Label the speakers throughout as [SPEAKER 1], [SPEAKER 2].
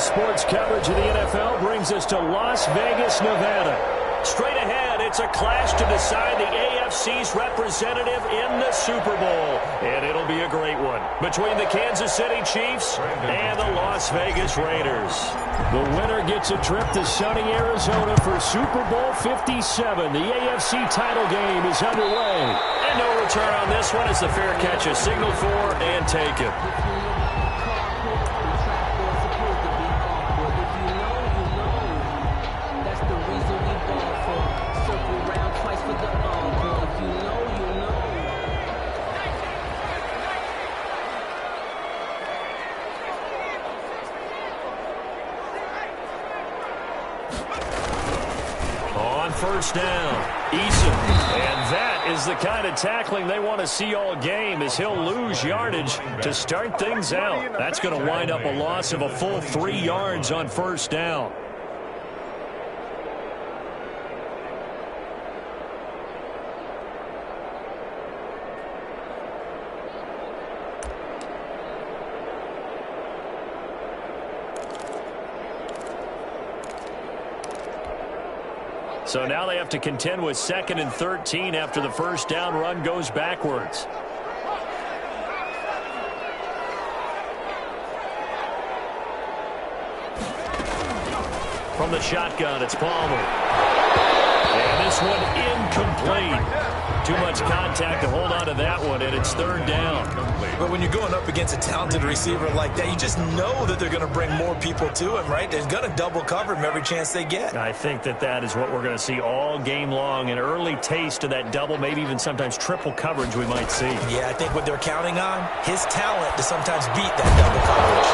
[SPEAKER 1] sports coverage of the NFL brings us to Las Vegas, Nevada. Straight ahead, it's a clash to decide the AFC's representative in the Super Bowl. And it'll be a great one between the Kansas City Chiefs and the Las Vegas Raiders. The winner gets a trip to sunny Arizona for Super Bowl 57. The AFC title game is underway. And no return on this one as the fair catch is signaled for and taken. First down, Eason. And that is the kind of tackling they want to see all game, as he'll lose yardage to start things out. That's going to wind up a loss of a full 3 yards on first down. So now they have to contend with 2nd and 13 after the first down run goes backwards. From the shotgun, it's Palmer. And this one incomplete. Too much contact to hold on to that one, and it's 3rd down.
[SPEAKER 2] But when you're going up against a talented receiver like that, you just know that they're going to bring more people to him, right? They're going to double cover him every chance they get.
[SPEAKER 1] I think that is what we're going to see all game long. An early taste of that double, maybe even sometimes triple coverage we might see.
[SPEAKER 2] Yeah, I think what they're counting on, his talent to sometimes beat that double coverage.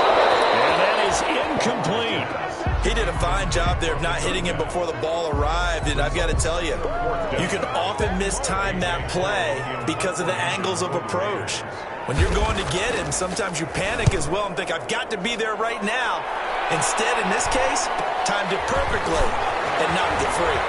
[SPEAKER 1] And that is incomplete.
[SPEAKER 2] He did a fine job there of not hitting him before the ball arrived, and I've got to tell you, you can often mistime that play because of the angles of approach. When you're going to get him, sometimes you panic as well and think, I've got to be there right now. Instead, in this case, timed it perfectly and knocked it free.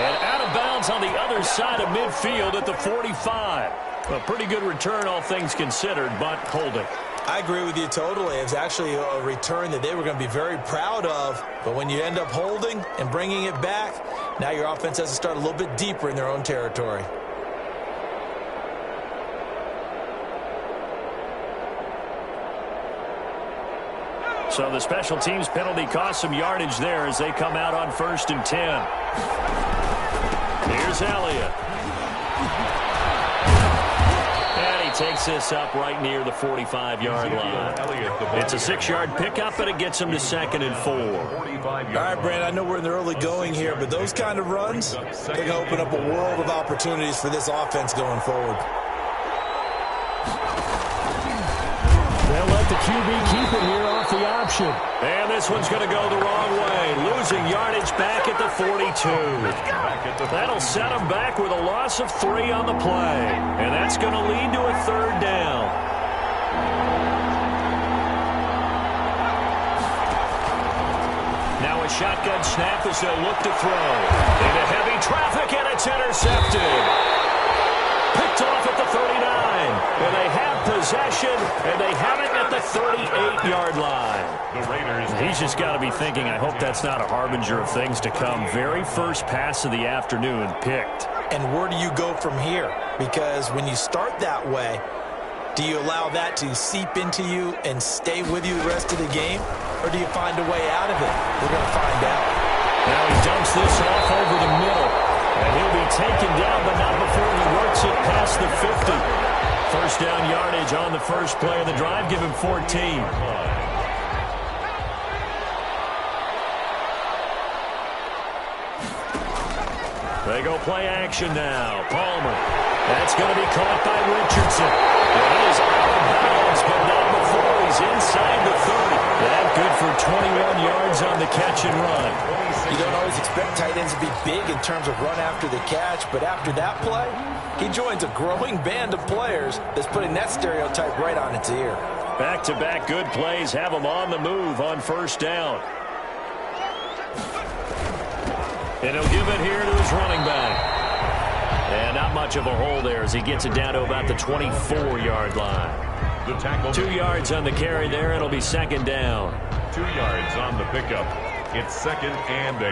[SPEAKER 1] And out of bounds on the other side of midfield at the 45. A pretty good return, all things considered, but holding.
[SPEAKER 2] I agree with you totally. It was actually a return that they were going to be very proud of. But when you end up holding and bringing it back, now your offense has to start a little bit deeper in their own territory.
[SPEAKER 1] So the special teams penalty cost some yardage there as they come out on 1st and 10. Here's Elliott. Takes this up right near the 45-yard line. It's a 6-yard pickup, and it gets him to 2nd and 4.
[SPEAKER 2] All right, Brand, I know we're in the early going here, but those kind of runs, they're going to open up a world of opportunities for this offense going forward.
[SPEAKER 1] They'll let the QB keep it here off the option. And this one's going to go the wrong way, losing yardage back at the 42. That'll set him back with a loss of 3 on the play. And that's going to lead to a 3rd down. Now a shotgun snap as they'll look to throw. Into heavy traffic, and it's intercepted. Picked off at the 39. And they have possession, and they have it at the 38-yard line. He's just got to be thinking, I hope that's not a harbinger of things to come. Very first pass of the afternoon picked.
[SPEAKER 2] And where do you go from here? Because when you start that way, do you allow that to seep into you and stay with you the rest of the game? Or do you find a way out of it? We're going to find out.
[SPEAKER 1] Now he dumps this off over the middle. And he'll be taken down, but not before he works it past the 50. First down yardage on the first play of the drive. Give him 14. They go play action now. Palmer. That's going to be caught by Richardson. And he is out of bounds, but not before he's inside the 30. That good for 21 yards on the catch and run.
[SPEAKER 2] You don't always expect tight ends to be big in terms of run after the catch, but after that play, he joins a growing band of players that's putting that stereotype right on its ear.
[SPEAKER 1] Back-to-back good plays have him on the move on first down. And he'll give it here to his running back. And not much of a hole there as he gets it down to about the 24-yard line.
[SPEAKER 3] The tackle.
[SPEAKER 1] 2 yards on the carry there. It'll be second down.
[SPEAKER 3] 2 yards on the pickup. It's 2nd and 8.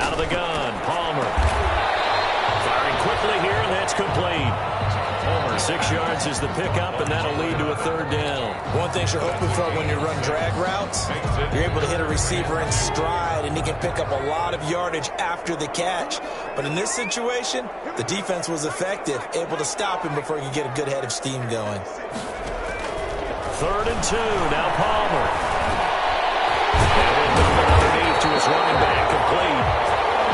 [SPEAKER 1] Out of the gun, Palmer. Firing quickly here, and that's complete. Palmer, 6 yards is the pickup, and that'll lead to a 3rd down.
[SPEAKER 2] One thing you're hoping for when you run drag routes, you're able to hit a receiver in stride, and he can pick up a lot of yardage after the catch. But in this situation, the defense was effective, able to stop him before he could get a good head of steam going.
[SPEAKER 1] 3rd and 2, now Palmer. And we'll dump it underneath to his running back, complete.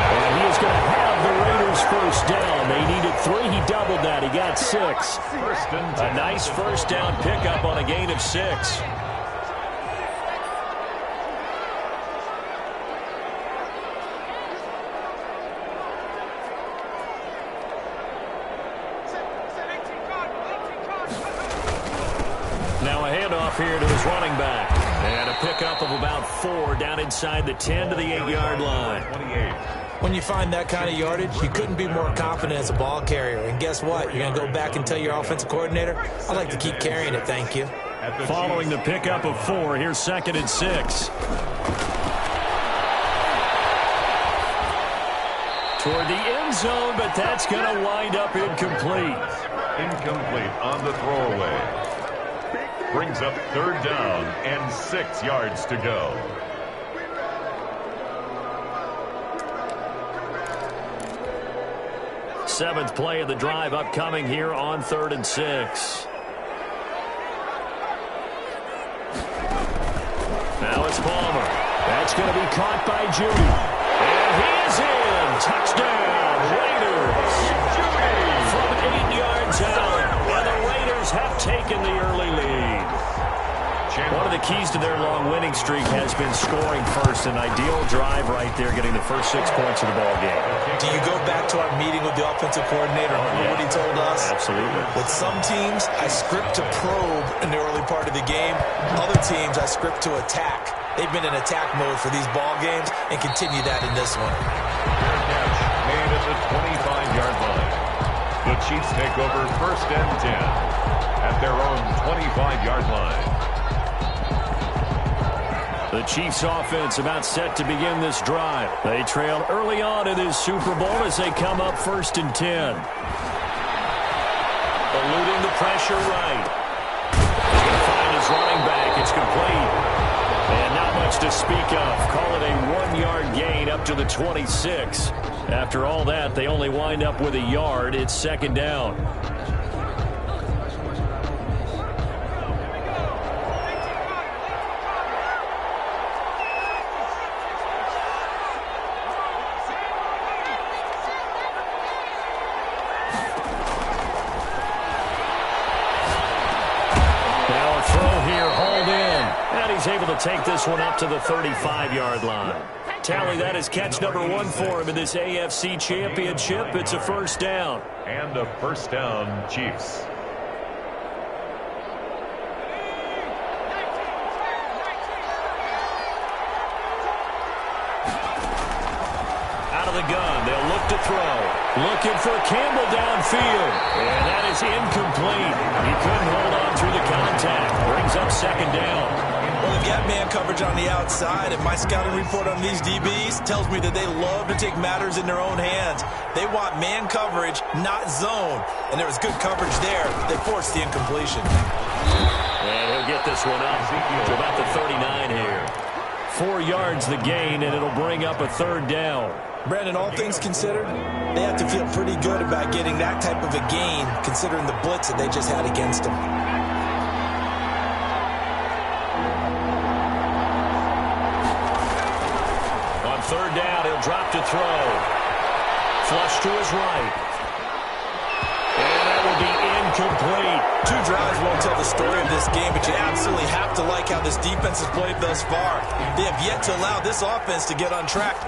[SPEAKER 1] And he is going to have the Raiders first down. They needed 3. He doubled that. He got 6. A nice first down pickup on a gain of 6. Now a handoff here to his running back. And a pickup of about 4 down inside the 10 to the 8-yard line.
[SPEAKER 3] 28.
[SPEAKER 2] When you find that kind of yardage, you couldn't be more confident as a ball carrier. And guess what? You're going to go back and tell your offensive coordinator, I'd like to keep carrying it, thank you.
[SPEAKER 1] Following the pickup of 4, here's 2nd and 6. Toward the end zone, but that's going to wind up incomplete.
[SPEAKER 3] Incomplete on the throwaway. Brings up 3rd down and 6 yards to go.
[SPEAKER 1] Seventh play of the drive upcoming here on 3rd and 6. Now it's Palmer. That's going to be caught by Judy. And he is in. Touchdown, Raiders. From 8 yards out. And the Raiders have taken the early lead. One of the keys to their long winning streak has been scoring first. An ideal drive right there, getting the first 6 points of the ball game.
[SPEAKER 2] Do you go back to our meeting with the offensive coordinator? Remember what he told us?
[SPEAKER 1] Absolutely.
[SPEAKER 2] With some teams, I script to probe in the early part of the game. Other teams, I script to attack. They've been in attack mode for these ball games and continue that in this one.
[SPEAKER 3] Fair catch made at the 25-yard line. The Chiefs take over 1st and 10 at their own 25-yard line.
[SPEAKER 1] The Chiefs offense about set to begin this drive. They trail early on in this Super Bowl as they come up 1st and 10. Eluding the pressure right. He's going to find his running back. It's complete. And not much to speak of. Call it a 1-yard gain up to the 26. After all that, they only wind up with a yard. It's 2nd down. He's able to take this one up to the 35-yard line. Tally, that is catch number 1 for him in this AFC Championship. It's a first down.
[SPEAKER 3] And a first down, Chiefs.
[SPEAKER 1] Out of the gun, they'll look to throw. Looking for Campbell downfield. And that is incomplete. He couldn't hold on through the contact. Brings up 2nd down.
[SPEAKER 2] Well, they've got man coverage on the outside, and my scouting report on these DBs tells me that they love to take matters in their own hands. They want man coverage, not zone. And there was good coverage there. They forced the incompletion.
[SPEAKER 1] And he'll get this one up to about the 39 here. 4 yards the gain, and it'll bring up a 3rd down.
[SPEAKER 2] Brandon, all things considered, they have to feel pretty good about getting that type of a gain, considering the blitz that they just had against them.
[SPEAKER 1] On 3rd down, he'll drop to throw. Flush to his right. And that will be incomplete.
[SPEAKER 2] 2 drives won't tell the story of this game, but you absolutely have to like how this defense has played thus far. They have yet to allow this offense to get on track.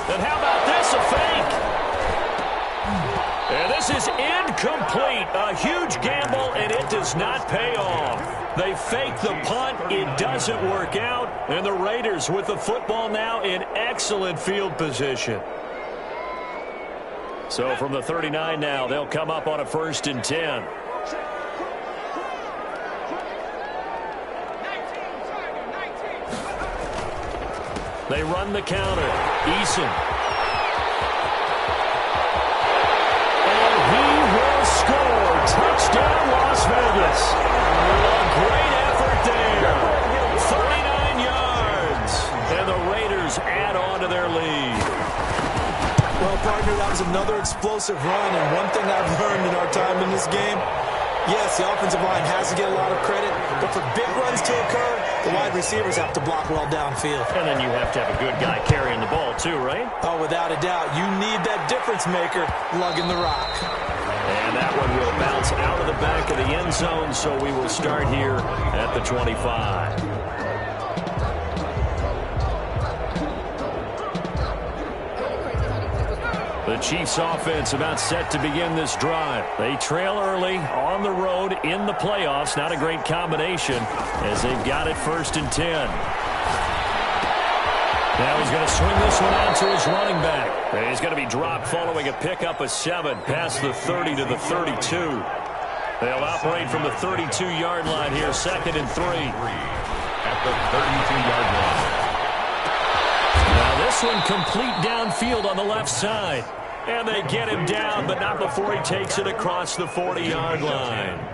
[SPEAKER 1] And how about this, a fake? And this is incomplete. A huge gamble, and it does not pay off. They fake the punt. It doesn't work out. And the Raiders with the football now in excellent field position. So from the 39 now, they'll come up on a 1st and 10. They run the counter. Eason. And he will score. Touchdown, Las Vegas. A great effort there. 39 yards. And the Raiders add on to their lead.
[SPEAKER 2] Well, partner, that was another explosive run. And one thing I've learned in our time in this game, yes, the offensive line has to get a lot of credit, but for big runs to occur, the wide receivers have to block well downfield.
[SPEAKER 1] And then you have to have a good guy carrying the ball too, right?
[SPEAKER 2] Oh, without a doubt. You need that difference maker lugging the rock.
[SPEAKER 1] And that one will bounce out of the back of the end zone, so we will start here at the 25. The Chiefs offense about set to begin this drive. They trail early on the road in the playoffs. Not a great combination as they've got it 1st and 10. Now he's going to swing this one out to his running back. And he's going to be dropped following a pickup of 7 past the 30 to the 32. They'll operate from the 32-yard line here, 2nd and 3.
[SPEAKER 3] At the 32-yard line.
[SPEAKER 1] Now this one complete downfield on the left side. And they get him down, but not before he takes it across the 40-yard line.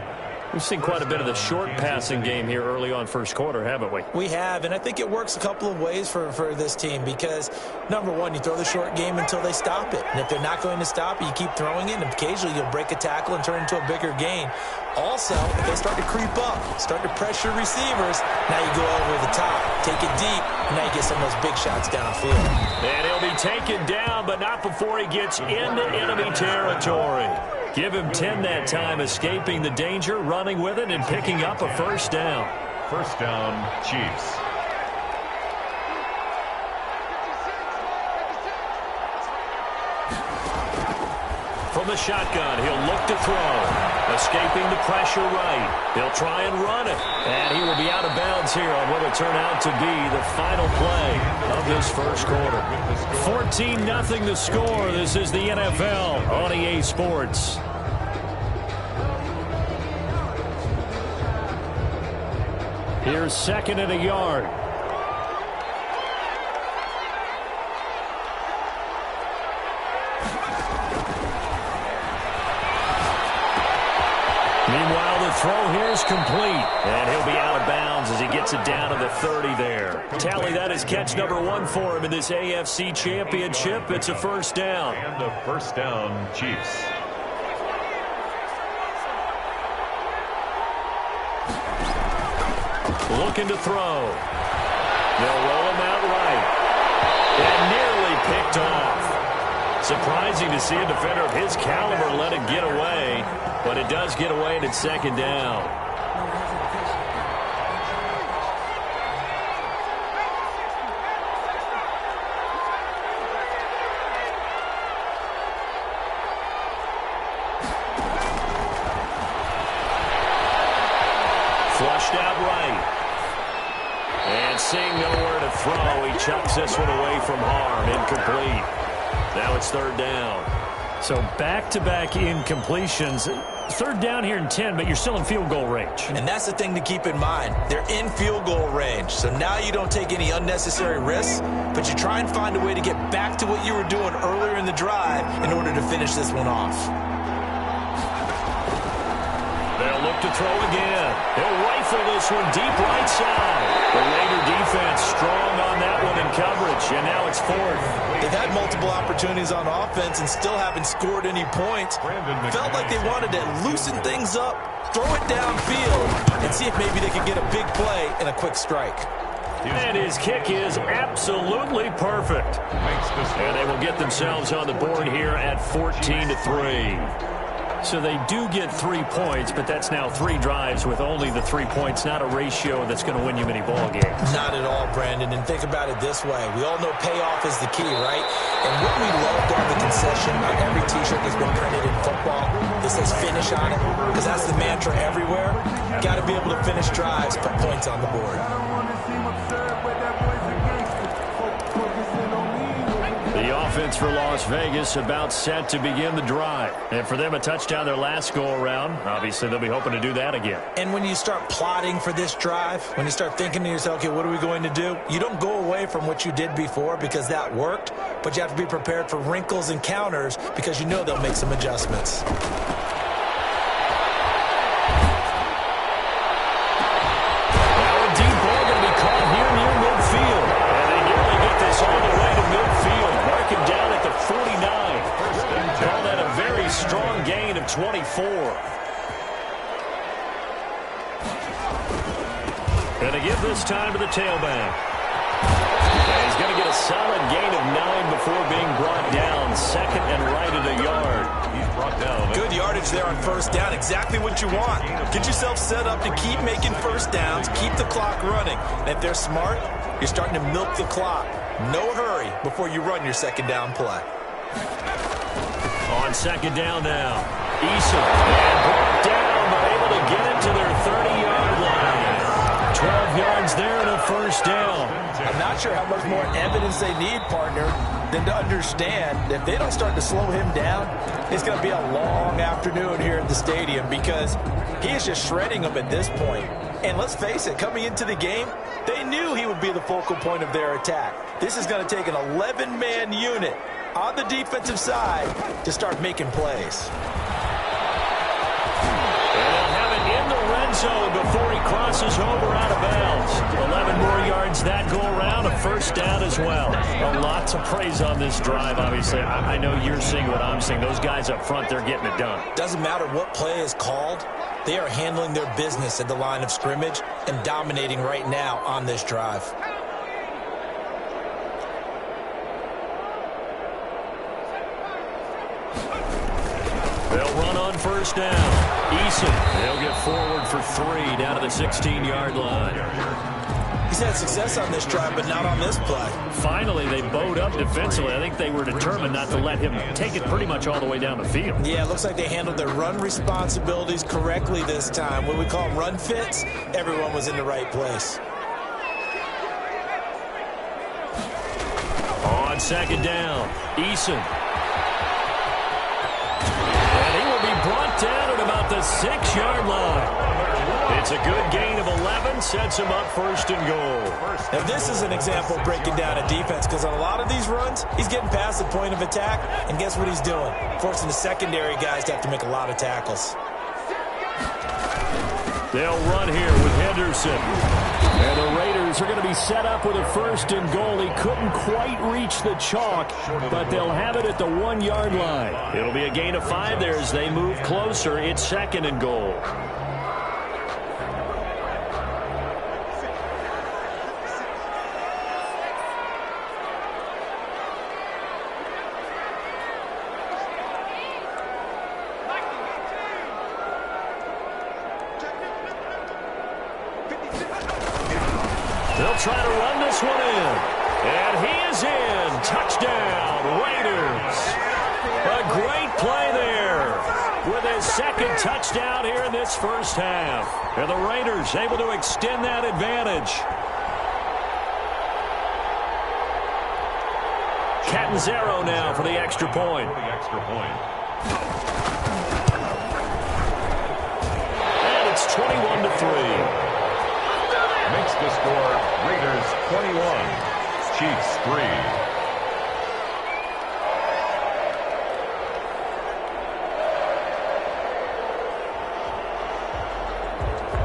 [SPEAKER 1] We've seen quite a bit of the short passing game here early on 1st quarter, haven't we?
[SPEAKER 2] We have, and I think it works a couple of ways for this team because, number one, you throw the short game until they stop it. And if they're not going to stop it, you keep throwing it, and occasionally you'll break a tackle and turn it into a bigger gain. Also, if they start to creep up, start to pressure receivers, now you go over the top, take it deep, and now you get some of those big shots downfield.
[SPEAKER 1] And he'll be taken down, but not before he gets into enemy territory. Give him 10 that time, escaping the danger, running with it, and picking up a 1st down.
[SPEAKER 3] 1st down, Chiefs.
[SPEAKER 1] From the shotgun, he'll look to throw. Escaping the pressure right. He'll try and run it. And he will be out of bounds here on what will turn out to be the final play of this 1st quarter. 14-0 the score. This is the NFL on EA Sports. Here's 2nd and a yard. Meanwhile, the throw here is complete. And he'll be out of bounds as he gets it down to the 30 there. Tally, that is catch number 1 for him in this AFC Championship. It's a 1st down.
[SPEAKER 3] And a 1st down, Chiefs.
[SPEAKER 1] Looking to throw. They'll roll him out right. And nearly picked off. Surprising to see a defender of his caliber let it get away. But it does get away, and it's 2nd down. Flushed out right. And seeing nowhere to throw, he chucks this one away from harm. Incomplete. Now it's 3rd down. So back-to-back incompletions. 3rd down here in 10, but you're still in field goal range.
[SPEAKER 2] And that's the thing to keep in mind. They're in field goal range. So now you don't take any unnecessary risks, but you try and find a way to get back to what you were doing earlier in the drive in order to finish this one off.
[SPEAKER 1] They'll look to throw again. He'll rifle this one deep right side. The Raider defense strong on that one in coverage, and now it's 4th.
[SPEAKER 2] They've had multiple opportunities on offense and still haven't scored any points. Felt like they wanted to loosen things up, throw it downfield, and see if maybe they could get a big play and a quick strike.
[SPEAKER 1] And his kick is absolutely perfect. And they will get themselves on the board here at 14-3. So they do get 3 points, but that's now 3 drives with only the 3 points, not a ratio that's going to win you many ball games.
[SPEAKER 2] Not at all, Brandon. And think about it this way. We all know payoff is the key, right? And what we loved on the concession on every T-shirt that's been printed in football, that says finish on it, because that's the mantra everywhere. Got to be able to finish drives, put points on the board.
[SPEAKER 1] The offense for Las Vegas, about set to begin the drive. And for them, a touchdown their last go-around. Obviously, they'll be hoping to do that again.
[SPEAKER 2] And when you start plotting for this drive, when you start thinking to yourself, okay, what are we going to do? You don't go away from what you did before because that worked, but you have to be prepared for wrinkles and counters because you know they'll make some adjustments.
[SPEAKER 1] Strong gain of 24. Going to give this time to the tailback. And he's going to get a solid gain of 9 before being brought down. Second and right at a yard.
[SPEAKER 3] He's brought down.
[SPEAKER 2] Good yardage there on first down. Exactly what you want. Get yourself set up to keep making first downs. Keep the clock running. And if they're smart, you're starting to milk the clock. No hurry before you run your second down play.
[SPEAKER 1] On second down now, Eason, and brought down, but able to get it to their 30-yard line. 12 yards there and a first down.
[SPEAKER 2] I'm not sure how much more evidence they need, partner, than to understand that if they don't start to slow him down, it's going to be a long afternoon here at the stadium because he is just shredding them at this point. And let's face it, coming into the game, they knew he would be the focal point of their attack. This is going to take an 11-man unit on the defensive side to start making plays.
[SPEAKER 1] And they'll have it in the red zone before he crosses over out of bounds. 11 more yards that go around, a first down as well. Lots of praise on this drive, obviously. I know you're seeing what I'm seeing. Those guys up front, they're getting it done.
[SPEAKER 2] Doesn't matter what play is called. They are handling their business at the line of scrimmage and dominating right now on this drive.
[SPEAKER 1] They'll run on first down. Eason, they'll get forward for 3 down to the 16-yard line.
[SPEAKER 2] He's had success on this drive, but not on this play.
[SPEAKER 1] Finally, they bowed up defensively. I think they were determined not to let him take it pretty much all the way down the field.
[SPEAKER 2] Yeah, it looks like they handled their run responsibilities correctly this time. What we call them run fits, everyone was in the right place.
[SPEAKER 1] On second down, Eason. And he will be brought down at about the 6-yard line. It's a good gain of 11, sets him up first and goal.
[SPEAKER 2] Now, this is an example of breaking down a defense because on a lot of these runs, he's getting past the point of attack, and guess what he's doing? Forcing the secondary guys to have to make a lot of tackles.
[SPEAKER 1] They'll run here with Henderson. And the Raiders are going to be set up with a first and goal. He couldn't quite reach the chalk, but they'll have it at the 1-yard line. It'll be a gain of 5 there as they move closer. It's second and goal. They'll try to run this one in. And he is in. Touchdown, Raiders. A great play there with his second touchdown here in this first half. And the Raiders able to extend that advantage. Catanzaro now for the extra point. And it's 21-3.
[SPEAKER 3] Makes the score Raiders 21, Chiefs 3.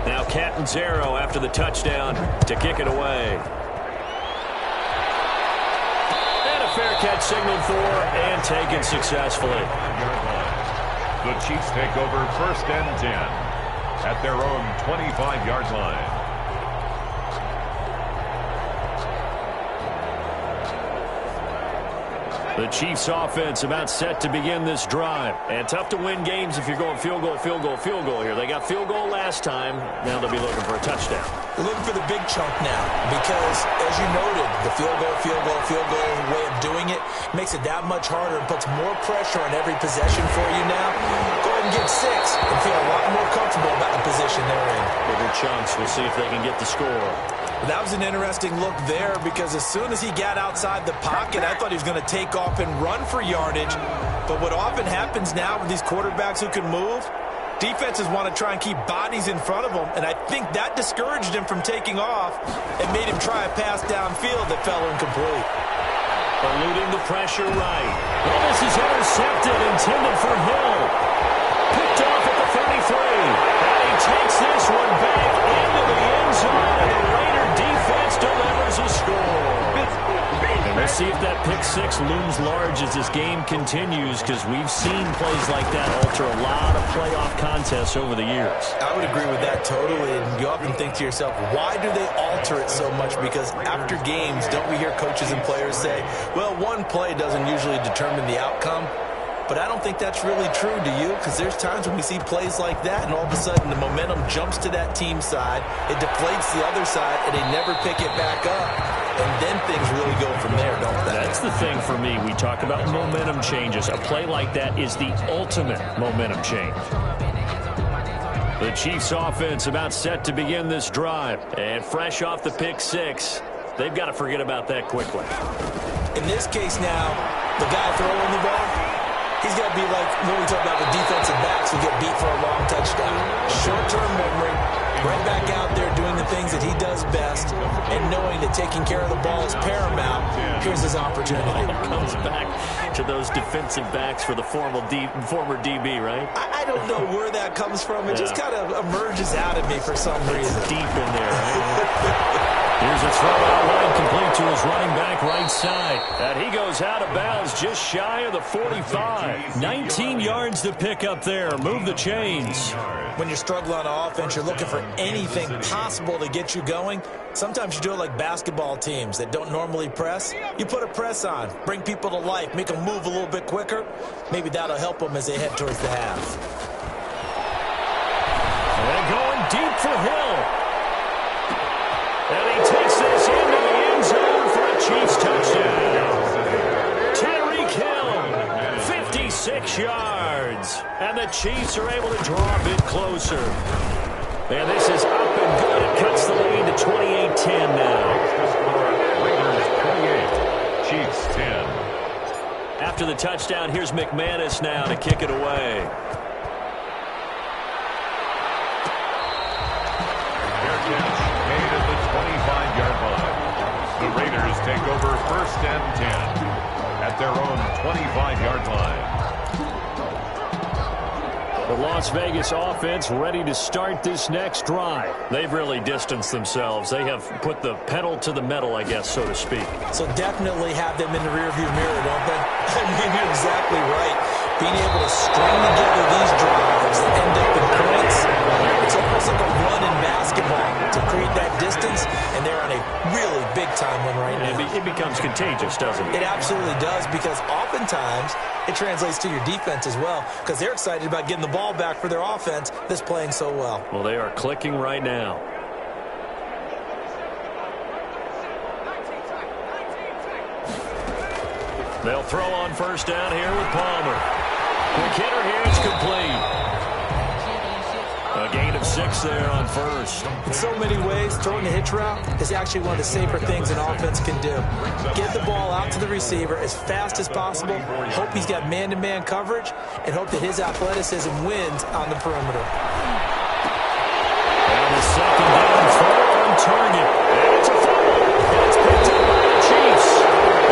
[SPEAKER 1] Now Catanzaro after the touchdown to kick it away. And a fair catch signaled for and taken successfully.
[SPEAKER 3] The Chiefs take over first and 10 at their own 25-yard line.
[SPEAKER 1] The Chiefs offense about set to begin this drive. And tough to win games if you're going field goal, field goal, field goal here. They got field goal last time. Now they'll be looking for a touchdown.
[SPEAKER 2] Looking for the big chunk now because, as you noted, the field goal way of doing it makes it that much harder and puts more pressure on every possession for you now. Go ahead and get 6 and feel a lot more comfortable about the position they're in.
[SPEAKER 1] Bigger chunks. We'll see if they can get the score.
[SPEAKER 2] That was an interesting look there because as soon as he got outside the pocket, I thought he was going to take off and run for yardage. But what often happens now with these quarterbacks who can move, defenses want to try and keep bodies in front of him, and I think that discouraged him from taking off and made him try a pass downfield that fell incomplete.
[SPEAKER 1] Eluding the pressure right. Well, this is intercepted, intended for Hill. Picked off at the 33. And he takes this one back into the end zone, and the Raider defense delivers a score. And we'll see if that pick 6 looms large as this game continues, because we've seen plays like that alter a lot of playoff contests over the years.
[SPEAKER 2] I would agree with that totally, and you often think to yourself, why do they alter it so much? Because after games, don't we hear coaches and players say, well, one play doesn't usually determine the outcome? But I don't think that's really true, do you? Because there's times when we see plays like that, and all of a sudden the momentum jumps to that team side, it deflates the other side, and they never pick it back up. And then things really go from there, don't they?
[SPEAKER 1] That's the thing for me. We talk about momentum changes. A play like that is the ultimate momentum change. The Chiefs offense about set to begin this drive. And fresh off the pick 6, they've got to forget about that quickly.
[SPEAKER 2] In this case now, the guy throwing the ball, he's got to be like when we talk about the defensive backs who get beat for a long touchdown. Short-term memory, right back out there doing the things that he does best, and knowing that taking care of the ball is paramount. Here's his opportunity.
[SPEAKER 1] Comes back to those defensive backs for the former DB, right?
[SPEAKER 2] I don't know where that comes from. It just kind of emerges out of me for some reason.
[SPEAKER 1] Deep in there, right? Here's a throw out wide, complete to his running back right side. And he goes out of bounds just shy of the 45. 19 yards to pick up there. Move the chains.
[SPEAKER 2] When you're struggling on offense, you're looking for anything possible to get you going. Sometimes you do it like basketball teams that don't normally press. You put a press on, bring people to life, make them move a little bit quicker. Maybe that'll help them as they head towards the half.
[SPEAKER 1] And going deep for Hill. And he takes this into the end zone for a Chiefs touchdown. Tyreek Hill, 56 yards. And the Chiefs are able to draw a bit closer. And this is up and good. It cuts the lead to 28-10 now.
[SPEAKER 3] Raiders 28, Chiefs 10.
[SPEAKER 1] After the touchdown, here's McManus now to kick it away.
[SPEAKER 3] The Raiders take over 1st and 10 at their own 25-yard line.
[SPEAKER 1] The Las Vegas offense ready to start this next drive. They've really distanced themselves. They have put the pedal to the metal, I guess, so to speak.
[SPEAKER 2] So definitely have them in the rearview mirror, don't they? I mean, you're exactly right. Being able to string together these drives that end up in points, it's almost like a run in basketball to create that distance, and they're on a really big-time one right now.
[SPEAKER 1] It becomes contagious, doesn't it?
[SPEAKER 2] It absolutely does, because oftentimes it translates to your defense as well, because they're excited about getting the ball back for their offense that's playing so well.
[SPEAKER 1] Well, they are clicking right now. They'll throw on 1st down here with Palmer. Quick hitter here, it's complete. A gain of 6 there on 1st.
[SPEAKER 2] In so many ways, throwing the hitch route is actually one of the safer things an offense can do. Get the ball out to the receiver as fast as possible, hope he's got man-to-man coverage, and hope that his athleticism wins on the perimeter.
[SPEAKER 1] And the 2nd down throw on target. And it's a fumble. And it's picked up by the Chiefs.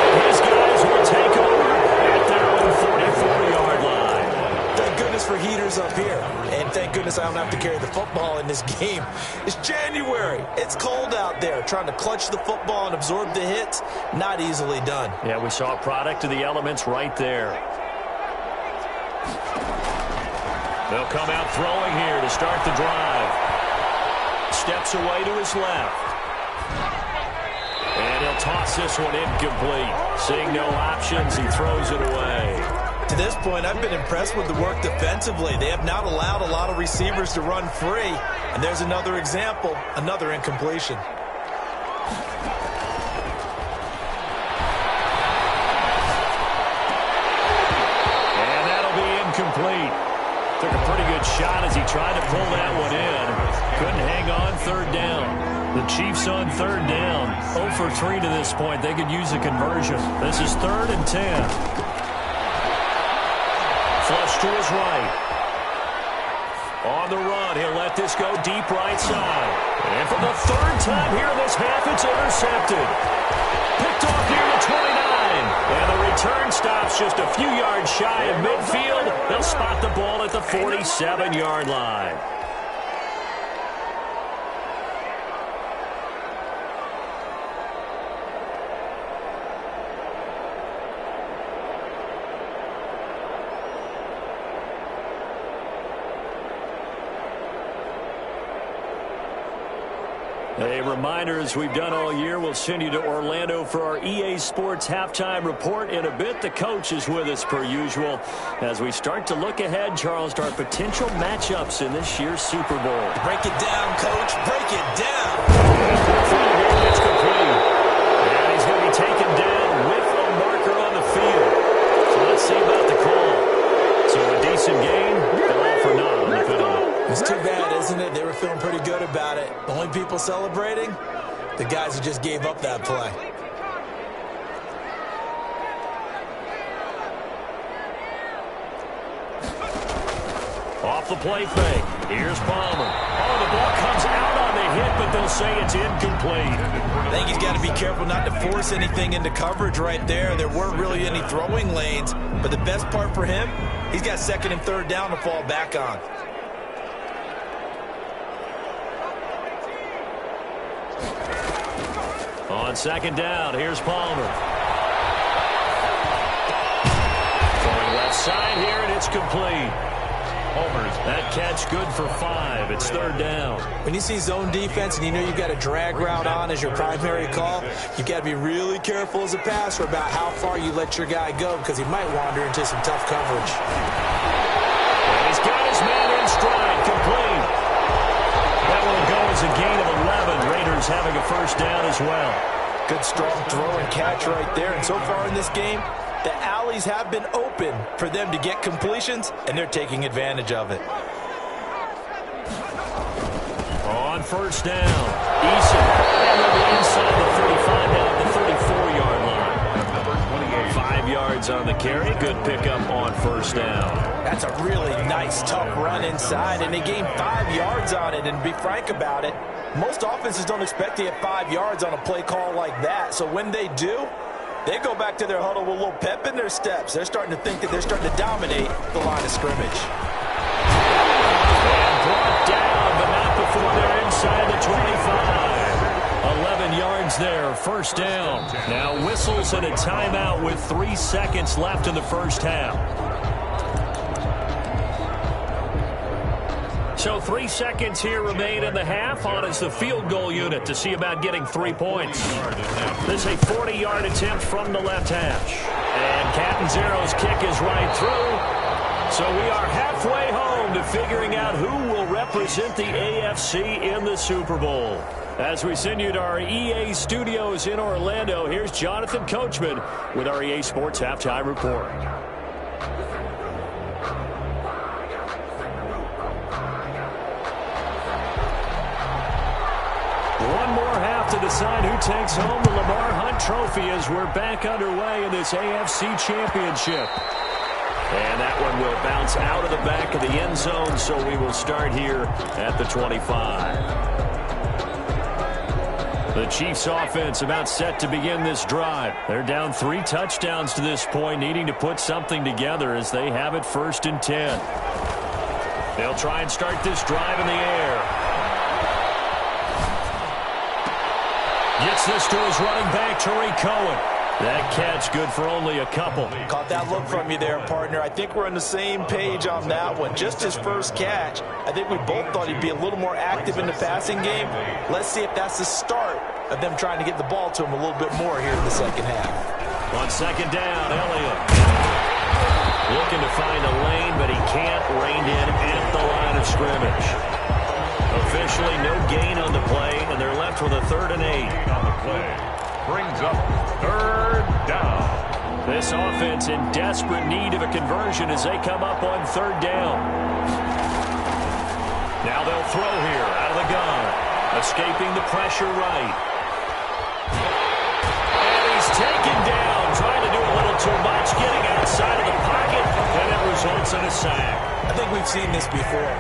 [SPEAKER 1] And his guys will take over at their own 44-yard line.
[SPEAKER 2] Thank goodness for heaters up here. And thank goodness I don't have to carry the football in this game. It's January. It's cold out there. Trying to clutch the football and absorb the hits, not easily done.
[SPEAKER 1] Yeah, we saw a product of the elements right there. They'll come out throwing here to start the drive. Steps away to his left. And he'll toss this one incomplete. Seeing no options, he throws it away.
[SPEAKER 2] To this point, I've been impressed with the work defensively. They have not allowed a lot of receivers to run free. And there's another example, another incompletion.
[SPEAKER 1] And that'll be incomplete. Took a pretty good shot as he tried to pull that one in. Couldn't hang on third down. The Chiefs on third down. 0 for 3 to this point. They could use a conversion. This is 3rd and 10. Flush to his right. On the run, he'll let this go deep right side. And for the 3rd time here in this half, it's intercepted. Picked off near the 29. And the return stops just a few yards shy of midfield. They'll spot the ball at the 47-yard line. A reminder, as we've done all year, we'll send you to Orlando for our EA Sports halftime report in a bit. The coach is with us per usual as we start to look ahead, Charles, to our potential matchups in this year's Super Bowl.
[SPEAKER 2] Break it down, Coach. Break it down.
[SPEAKER 1] It's complete. And he's going to be taken down with a marker on the field. So let's see about the call. So a decent game, they're all for none on the penalty.
[SPEAKER 2] It's too bad, isn't it? They were feeling pretty good about it. The only people celebrating, the guys who just gave up that play.
[SPEAKER 1] Off the play fake. Here's Palmer. Oh, the ball comes out on the hit, but they'll say it's incomplete.
[SPEAKER 2] I think he's got to be careful not to force anything into coverage right there. There weren't really any throwing lanes, but the best part for him, he's got 2nd and 3rd down to fall back on.
[SPEAKER 1] On 2nd down, here's Palmer. Going left side here, and it's complete. Palmer's that catch good for 5. It's 3rd down.
[SPEAKER 2] When you see zone defense and you know you've got a drag route on as your primary call, you've got to be really careful as a passer about how far you let your guy go because he might wander into some tough coverage.
[SPEAKER 1] And he's got his man in stride, complete. That will go as a gain of 11. Raiders having a 1st down as well.
[SPEAKER 2] Good strong throw and catch right there. And so far in this game, the alleys have been open for them to get completions, and they're taking advantage of it.
[SPEAKER 1] On 1st down, Eason. And they'll be inside the 35 down at the 34-yard line. 5 yards on the carry. Good pickup on 1st down.
[SPEAKER 2] That's a really nice, tough run inside, and they gained 5 yards on it. And to be frank about it, most offenses don't expect to get 5 yards on a play call like that. So when they do, they go back to their huddle with a little pep in their steps. They're starting to think that they're starting to dominate the line of scrimmage.
[SPEAKER 1] And brought down, but not before they're inside the 25. 11 yards there, 1st down. Now whistles and a timeout with 3 seconds left in the 1st half. So 3 seconds here remain in the half. On is the field goal unit to see about getting 3 points. This is a 40-yard attempt from the left hash. And Catanzaro's kick is right through. So we are halfway home to figuring out who will represent the AFC in the Super Bowl. As we send you to our EA studios in Orlando, here's Jonathan Coachman with our EA Sports Halftime Report. One more half to decide who takes home the Lamar Hunt Trophy as we're back underway in this AFC Championship. And that one will bounce out of the back of the end zone, so we will start here at the 25. The Chiefs offense about set to begin this drive. They're down 3 touchdowns to this point, needing to put something together as they have it 1st and 10. They'll try and start this drive in the air. Gets this to his running back, Tariq Cohen. That catch good for only a couple.
[SPEAKER 2] Caught that look from you there, partner. I think we're on the same page on that one. Just his first catch. I think we both thought he'd be a little more active in the passing game. Let's see if that's the start of them trying to get the ball to him a little bit more here in the second half.
[SPEAKER 1] On 2nd down, Elliott. Looking to find a lane, but he can't. Reined in at the line of scrimmage. Officially no gain on the play, and they're left with a 3rd and 8.
[SPEAKER 3] On the play brings up 3rd down.
[SPEAKER 1] This offense in desperate need of a conversion as they come up on 3rd down. Now they'll throw here out of the gun. Escaping the pressure right. And he's taken down, trying to do a little too much, getting outside of the pocket, and it results in a sack.
[SPEAKER 2] I think we've seen this before.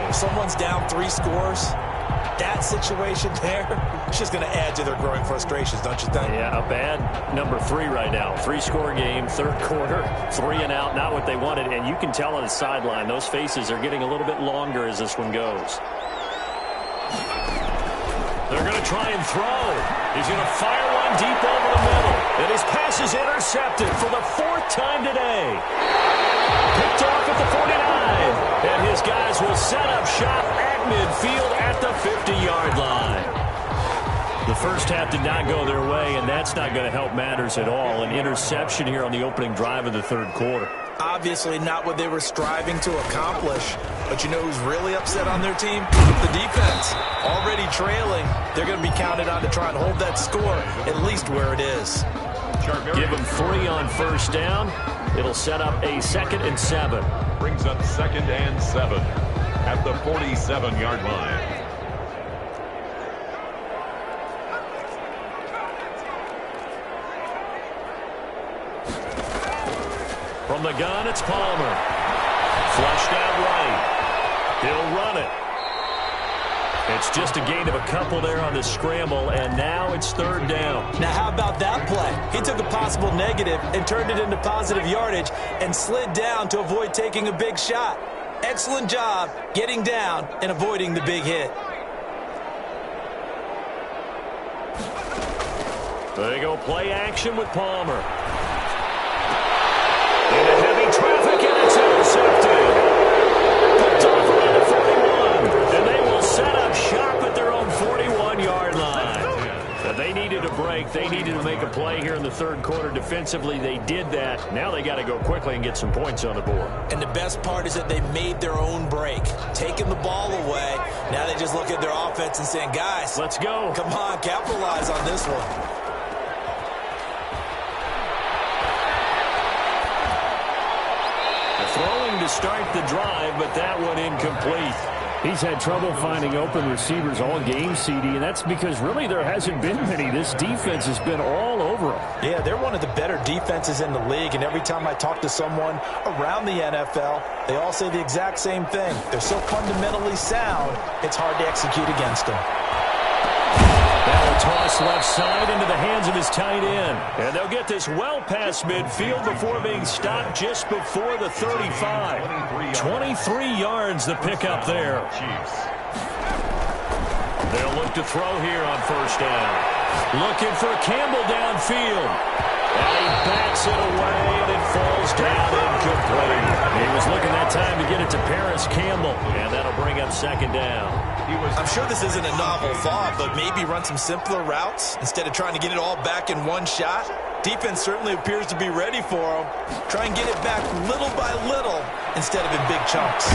[SPEAKER 2] If someone's down 3 scores, that situation there, it's just going to add to their growing frustrations, don't you think?
[SPEAKER 1] Yeah, a bad number 3 right now. 3-score game, 3rd quarter, 3 and out, not what they wanted. And you can tell on the sideline, those faces are getting a little bit longer as this one goes. They're going to try and throw. He's going to fire one deep over the middle. And his pass is intercepted for the 4th time today. Picked off at the 49. And his guys will set up shop at midfield at the 50-yard line. The first half did not go their way, and that's not going to help matters at all. An interception here on the opening drive of the 3rd quarter.
[SPEAKER 2] Obviously not what they were striving to accomplish. But you know who's really upset on their team? The defense. Already trailing. They're going to be counted on to try and hold that score at least where it is.
[SPEAKER 1] Give them 3 on 1st down. It'll set up a 2nd and 7.
[SPEAKER 3] Brings up 2nd and 7 at the 47-yard line.
[SPEAKER 1] From the gun, it's Palmer. Flushed out right. He'll run it. It's just a gain of a couple there on the scramble, and now it's 3rd down.
[SPEAKER 2] Now, how about that play? He took a possible negative and turned it into positive yardage and slid down to avoid taking a big shot. Excellent job getting down and avoiding the big hit.
[SPEAKER 1] They go play action with Palmer. Into heavy traffic, and it's intercepted. Picked off around the 41. And they will set up shop at their own 41-yard line. They needed a break. They needed to make a play here in the 3rd quarter defensively. They did that. Now they got to go quickly and get some points on the board.
[SPEAKER 2] And the best part is that they made their own break. Taking the ball away. Now they just look at their offense and saying, guys,
[SPEAKER 1] let's go.
[SPEAKER 2] Come on, capitalize on this one.
[SPEAKER 1] Throwing to start the drive, but that one incomplete. He's had trouble finding open receivers all game, CD, and that's because really there hasn't been many. This defense has been all over them.
[SPEAKER 2] Yeah, they're one of the better defenses in the league, and every time I talk to someone around the NFL, they all say the exact same thing. They're so fundamentally sound, it's hard to execute against them.
[SPEAKER 1] That'll toss left side into the hands of his tight end. And they'll get this well past midfield before being stopped just before the 35. 23 yards the pickup there. They'll look to throw here on 1st down. Looking for Campbell downfield. And he backs it away, and it falls down incomplete. He was looking that time to get it to Paris Campbell, and that'll bring up 2nd down.
[SPEAKER 2] I'm sure this isn't a novel thought, but maybe run some simpler routes instead of trying to get it all back in one shot. Defense certainly appears to be ready for them. Try and get it back little by little instead of in big chunks.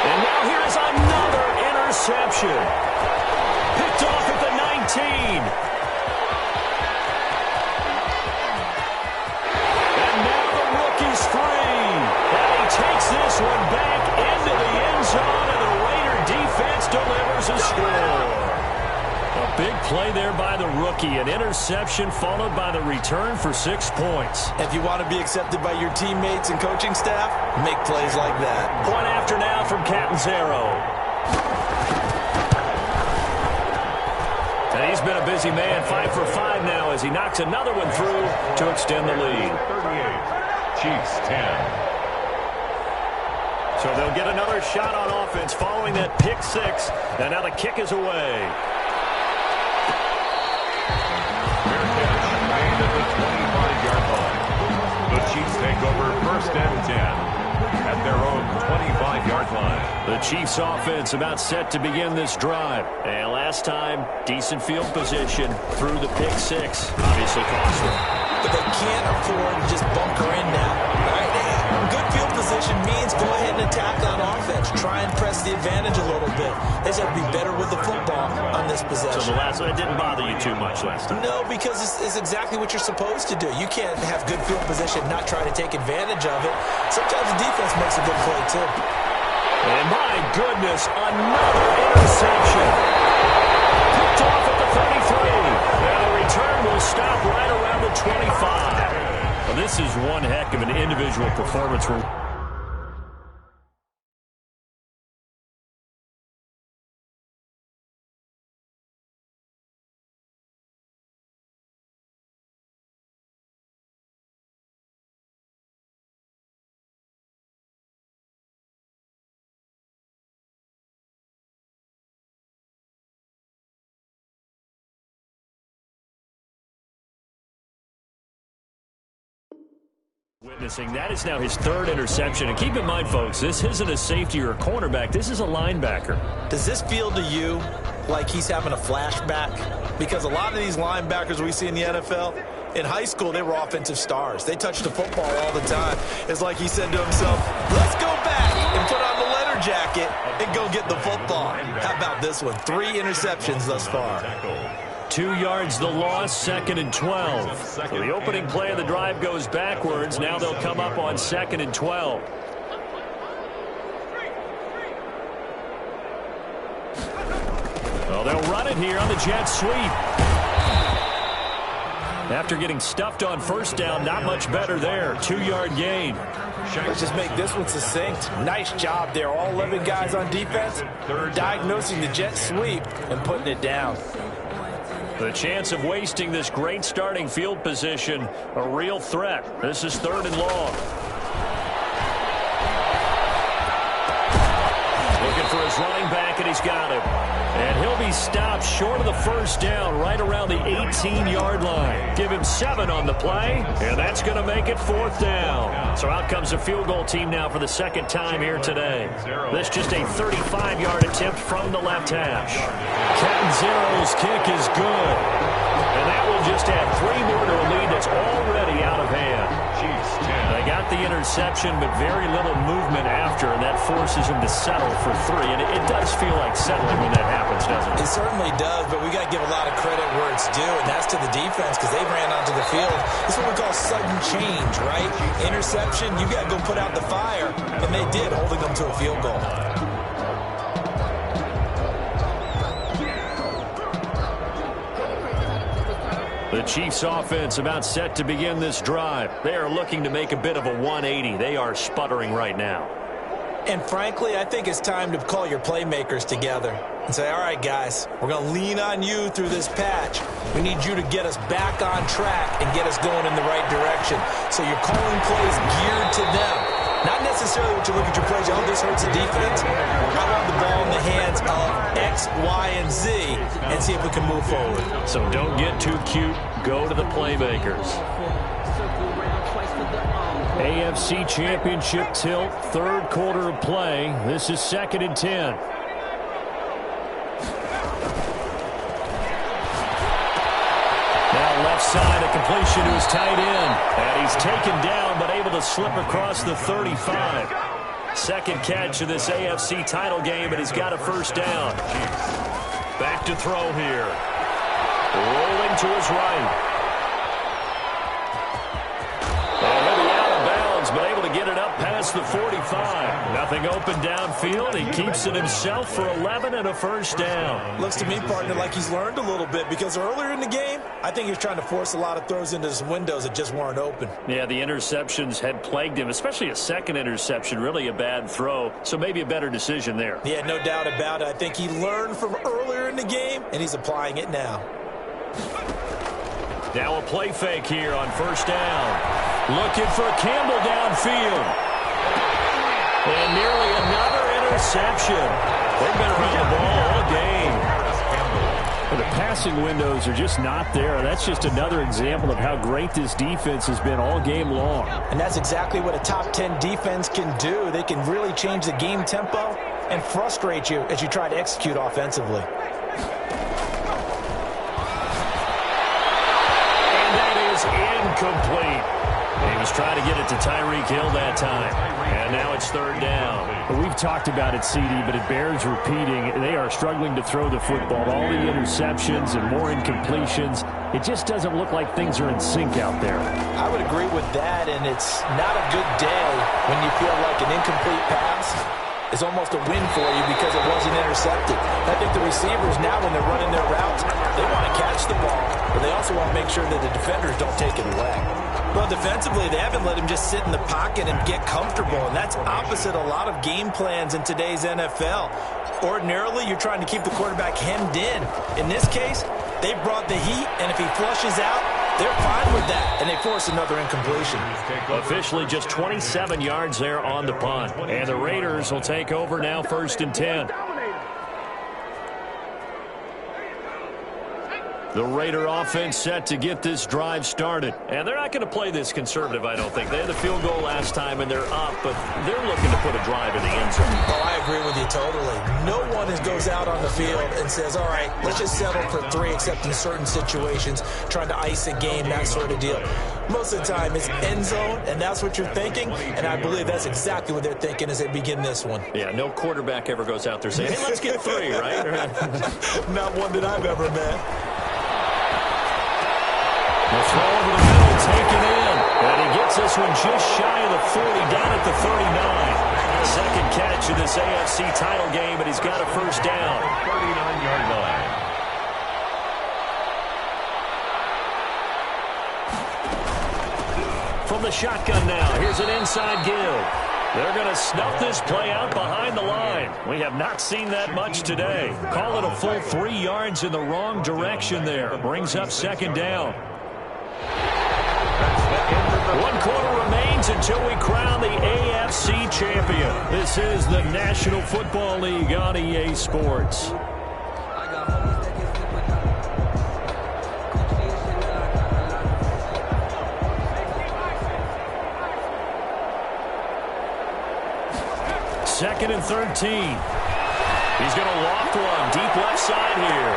[SPEAKER 1] And now here is another interception. Picked off at the 19. And now the rookie's free. And he takes this one back into the end zone, and the Raider defense delivers a score. A big play there by the rookie. An interception followed by the return for 6 points.
[SPEAKER 2] If you want to be accepted by your teammates and coaching staff, make plays like that.
[SPEAKER 1] Point after now from Catanzaro. And he's been a busy man, 5 for 5 now as he knocks another one through to extend the lead.
[SPEAKER 3] 38, Chiefs 10.
[SPEAKER 1] So they'll get another shot on offense following that pick 6. And now the kick is away.
[SPEAKER 3] Fair catch made at the 25-yard line. The Chiefs take over 1st and 10 at their own 25-yard line.
[SPEAKER 1] The Chiefs offense about set to begin this drive. And last time, decent field position through the pick 6. Obviously cost them.
[SPEAKER 2] but they can't afford to just bunker in now. All right? Good field position means go ahead and attack on offense. Try and press the advantage a little bit. They just have to be better with the football on this possession.
[SPEAKER 1] So the last one, it didn't bother you too much last time?
[SPEAKER 2] No, because it's exactly what you're supposed to do. You can't have good field position and not try to take advantage of it. Sometimes the defense makes a good play, too.
[SPEAKER 1] And my goodness, another interception. Picked off at the 33. And the return will stop right around the 25. Well, this is one heck of an individual performance. Witnessing that is now his third interception. And keep in mind, folks, this isn't a safety or a cornerback. This is a linebacker.
[SPEAKER 2] Does this feel to you like he's having a flashback? Because a lot of these linebackers we see in the NFL, in high school, they were offensive stars. They touched the football all the time. It's like he said to himself, let's go back and put on the letter jacket and go get the football. How about this one? 3 interceptions thus far.
[SPEAKER 1] 2 yards the loss, 2nd and 12. So the opening play of the drive goes backwards. Now they'll come up on 2nd and 12. Well, they'll run it here on the jet sweep. After getting stuffed on first down, not much better there. 2-yard gain.
[SPEAKER 2] Let's just make this one succinct. Nice job there. All 11 guys on defense diagnosing the jet sweep and putting it down.
[SPEAKER 1] The chance of wasting this great starting field position, a real threat. This is 3rd and long. Looking for his running back, and he's got him. And he'll be stopped short of the first down, right around the 18-yard line. Give him 7 on the play, and that's going to make it 4th down. So out comes a field goal team now for the 2nd time here today. This just a 35-yard attempt from the left hash. Catanzaro's kick is good. And that will just add 3 more to a lead that's already out of hand. They got the interception, but very little movement after, and that forces him to settle for 3. And it does feel like settling when that happens, doesn't it?
[SPEAKER 2] It certainly does, but we got to give a lot of credit where it's due, and that's to the defense because they ran onto the field. This is what we call sudden change, right? Interception, you got to go put out the fire, and they did, holding them to a field goal.
[SPEAKER 1] The Chiefs offense about set to begin this drive. They are looking to make a bit of a 180. They are sputtering right now.
[SPEAKER 2] And frankly, I think it's time to call your playmakers together and say, all right, guys, we're going to lean on you through this patch. We need you to get us back on track and get us going in the right direction. So you're calling plays geared to them. Not necessarily what you look at your plays, oh, this hurts the defense. I want the ball in the hands of X, Y, and Z and see if we can move forward.
[SPEAKER 1] So don't get too cute. Go to the playmakers. AFC Championship tilt, 3rd quarter of play. This is 2nd and 10. Now left side, a completion to his tight end. And he's taken down, but able to slip across the 35. 2nd catch of this AFC title game, but he's got a first down. Back to throw here. Rolling to his right. And he'll be out of bounds, but able to get it up past the 45. Nothing open downfield. He keeps it himself for 11 and a first down.
[SPEAKER 2] Looks to me, partner, like he's learned a little bit because earlier in the game, I think he was trying to force a lot of throws into some windows that just weren't open.
[SPEAKER 1] Yeah, the interceptions had plagued him, especially a 2nd interception, really a bad throw. So maybe a better decision there.
[SPEAKER 2] Yeah, no doubt about it. I think he learned from earlier in the game, and he's applying it now.
[SPEAKER 1] Now a play fake here on first down. Looking for Campbell downfield. And nearly another interception. They've been around the ball all game. But the passing windows are just not there. That's just another example of how great this defense has been all game long.
[SPEAKER 2] And that's exactly what a top 10 defense can do. They can really change the game tempo and frustrate you as you try to execute offensively.
[SPEAKER 1] incomplete. He was trying to get it to Tyreek Hill that time. And now it's third down.
[SPEAKER 4] We've talked about it, CD, but it bears repeating. They are struggling to throw the football. All the interceptions and more incompletions. It just doesn't look like things are in sync out there.
[SPEAKER 2] I would agree with that, and it's not a good day when you feel like an incomplete pass is almost a win for you because it wasn't intercepted. I think the receivers now, when they're running their routes, they want to catch the ball, but they also want to make sure that the defenders don't take it away. Well, defensively, they haven't let him just sit in the pocket and get comfortable, and that's opposite a lot of game plans in today's NFL. Ordinarily, you're trying to keep the quarterback hemmed in. In this case, they brought the heat, and if he flushes out, they're fine with that, and they force another incompletion.
[SPEAKER 1] Officially just 27 yards there on the punt. And the Raiders will take over now, 1st and 10. The Raider offense set to get this drive started. And they're not going to play this conservative, I don't think. They had the field goal last time, and they're up, but they're looking to put a drive in the end zone.
[SPEAKER 2] Oh, I agree with you totally. No one goes out on the field and says, all right, let's just settle for 3, except in certain situations, trying to ice a game, that sort of deal. Most of the time, it's end zone, and that's what you're thinking, and I believe that's exactly what they're thinking as they begin this one.
[SPEAKER 1] Yeah, no quarterback ever goes out there saying, hey, let's get 3, right?
[SPEAKER 2] Not one that I've ever met.
[SPEAKER 1] The throw over the middle, taken in. And he gets this one just shy of the 40, down at the 39. Second catch in this AFC title game, and he's got a first down.
[SPEAKER 3] 39-yard line.
[SPEAKER 1] From the shotgun now, here's an inside give. They're going to snuff this play out behind the line. We have not seen that much today. Call it a full 3 yards in the wrong direction there. Brings up second down. 1 quarter remains until we crown the AFC champion. This is the National Football League on EA Sports. Second and 13. He's going to loft one deep left side here.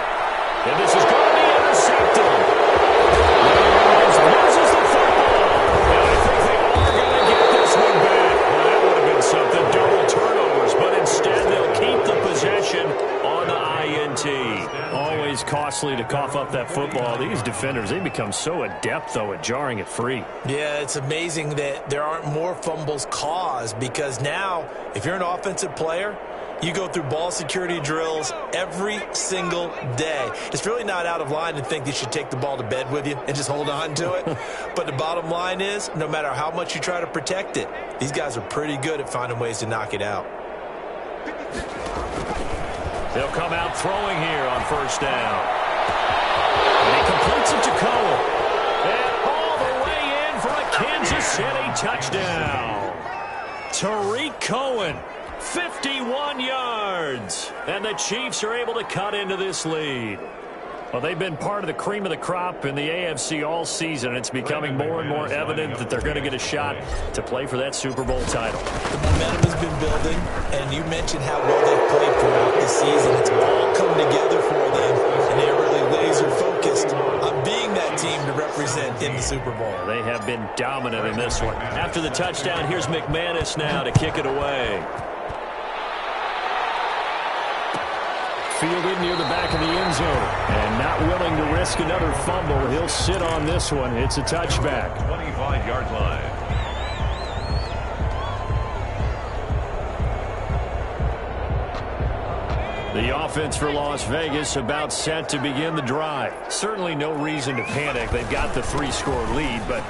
[SPEAKER 1] And this is going to be intercepted. Loses the football. And I think they are going to get this one back. Well, that would have been something. Double turnovers. But instead, they'll keep the possession on the INT.
[SPEAKER 4] Always costly to cough up that football. These defenders, they become so adept, though, at jarring it free.
[SPEAKER 2] Yeah, it's amazing that there aren't more fumbles caused, because now, if you're an offensive player, you go through ball security drills every single day. It's really not out of line to think you should take the ball to bed with you and just hold on to it. But the bottom line is, no matter how much you try to protect it, these guys are pretty good at finding ways to knock it out.
[SPEAKER 1] They'll come out throwing here on first down. And he completes it to Cohen. And all the way in for a Kansas City touchdown. Tariq Cohen, 51 yards. And the Chiefs are able to cut into this lead. Well, they've been part of the cream of the crop in the AFC all season. It's becoming more and more evident that they're going to get a shot to play for that Super Bowl title.
[SPEAKER 2] The momentum has been building, and you mentioned how well they've played throughout the season. It's all come together for them, and they're really laser-focused on being that team to represent in the Super Bowl.
[SPEAKER 1] They have been dominant in this one. After the touchdown, here's McManus now to kick it away.
[SPEAKER 4] Fielded near the back of the end zone. And not willing to risk another fumble. He'll sit on this one. It's a touchback.
[SPEAKER 3] 25-yard line.
[SPEAKER 1] The offense for Las Vegas about set to begin the drive. Certainly no reason to panic. They've got the 3-score lead, but